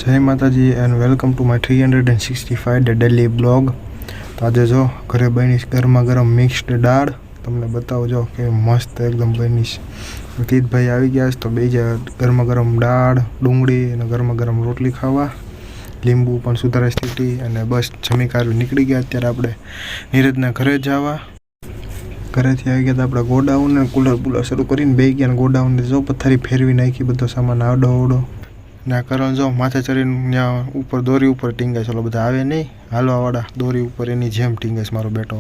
જય માતાજી and welcome to my 365 day daily blog. તો આજે જો ઘરે બનીશ ગરમા ગરમ મિક્સ્ડ દાળ. તમને બતાવજો કે મસ્ત એકદમ બનીશ. કીધભાઈ આવી ગયા છે તો બે ગરમા ગરમ દાળ, ડુંગળી અને ગરમા ગરમ રોટલી ખાવા. લીંબુ પણ સુધારે સ્થિતિ અને બસ જમી કાઢવી નીકળી ગયા. અત્યારે આપણે નીરજના ઘરે જવા. ઘરેથી આવી ગયા તો આપણે ગોડાઉન ને કુલર શરૂ કરીને બે ગયા. ગોડાઉન જો પથારી ફેરવી નાખી, બધો સામાન આવડો ને કરણ જો માથે ચડીને ત્યાં ઉપર દોરી ઉપર ટીંગાય. ચલો બધા આવે નહીં હાલવાવાળા દોરી ઉપર એની જેમ ટીંગાય મારો બેટો.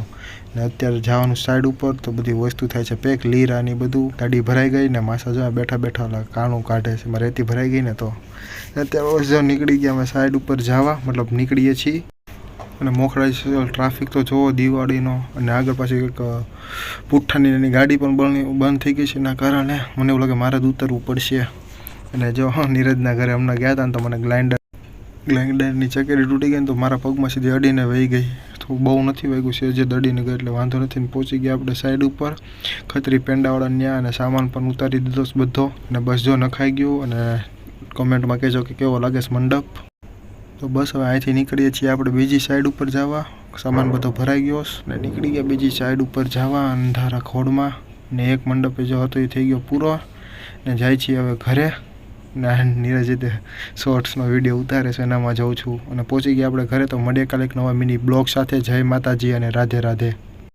ને અત્યારે જવાનું સાઈડ ઉપર તો બધી વસ્તુ થાય છે પેક. લીરાની બધું ગાડી ભરાઈ ગઈ ને માસા જો બેઠા બેઠા ઓલા કાણું કાઢે છે. મારે રેતી ભરાઈ ગઈ ને તો અત્યારે જો નીકળી ગયા અમે સાઈડ ઉપર જવા, મતલબ નીકળીએ છીએ. અને મોખરાઈ ટ્રાફિક તો જોવો દિવાળીનો. અને આગળ પાછી એક પુઠ્ઠાની એની ગાડી પણ બંધ થઈ ગઈ છે. એના કારણે મને એવું લાગે મારે જ ઉતરવું પડશે. અને જો નીરજના ઘરે હમણાં ગયા હતા ને તો મને ગ્લાઇન્ડરની ચકેરી તૂટી ગઈ ને તો મારા પગમાં સીધી અડીને વહી ગઈ. તો બહુ નથી વાગ્યું છે, જે દડીને ગઈ એટલે વાંધો નથી. ને પહોંચી ગયા આપણે સાઈડ ઉપર ખત્રી પેંડાવાળા ન્યા. અને સામાન પણ ઉતારી દીધો બધો. અને બસ જો નખાઈ ગયું. અને કોમેન્ટમાં કહેજો કે કેવો લાગે છે મંડપ. તો બસ હવે અહીંથી નીકળીએ છીએ આપણે બીજી સાઈડ ઉપર જવા. સામાન બધો ભરાઈ ગયો ને નીકળી ગયા બીજી સાઈડ ઉપર જવા અંધારા ખોડમાં. ને એક મંડપે જો હતો એ થઈ ગયો પૂરો. ને જાય છીએ હવે ઘરે. ને નીરજ રીતે શોર્ટ્સનો વિડીયો ઉતારે છે એનામાં જાઉં છું. અને પહોંચી ગયા આપણે ઘરે. તો મળીએ કાલે એક નવા મિની બ્લોગ સાથે. જય માતાજી અને રાધે રાધે.